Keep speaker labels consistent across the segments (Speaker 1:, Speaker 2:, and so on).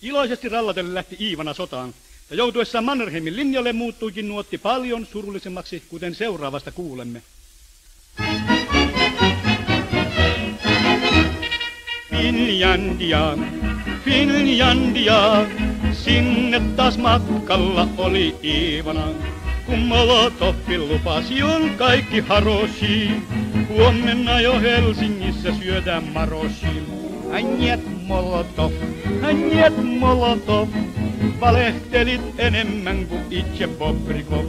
Speaker 1: Iloisesti rallaten lähti Iivana sotaan, ja joutuessaan Mannerheimin linjalle muuttuikin nuotti paljon surullisemmaksi, kuten seuraavasta kuulemme. Finlandia, Finlandia, sinne taas matkalla oli Iivana. Kun Molotovin lupasi on kaikki haroshi, huomenna jo Helsingissä syödään maroshi. Njet Molotov, valehtelit enemmän kuin itse Bobrikov.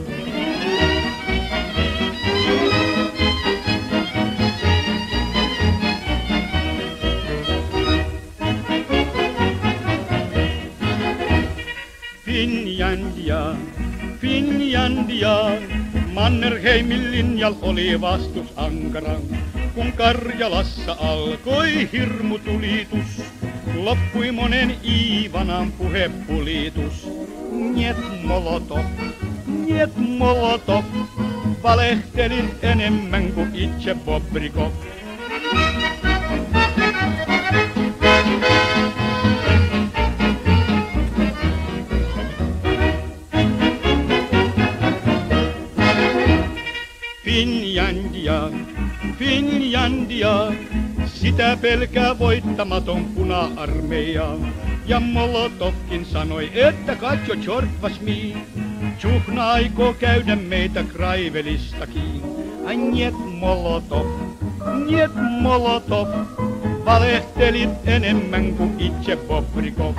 Speaker 1: Finlandia, Finlandia, Mannerheimin linjal oli vastus ankara. Kun Karjalassa alkoi hirmutulitus, loppui monen Iivanan puhepulitus. Njet Molotov, valehtelit enemmän kuin itse Bobrikov. Finlandia, Finlandia, sitä pelkää voittamaton puna-armeija. Ja Molotovkin sanoi, että katso Tjorvas mi, Tjuhna aikoo käydä meitä Kraivelistakin. Njet Molotov, valehtelit enemmän kuin itse Bobrikov.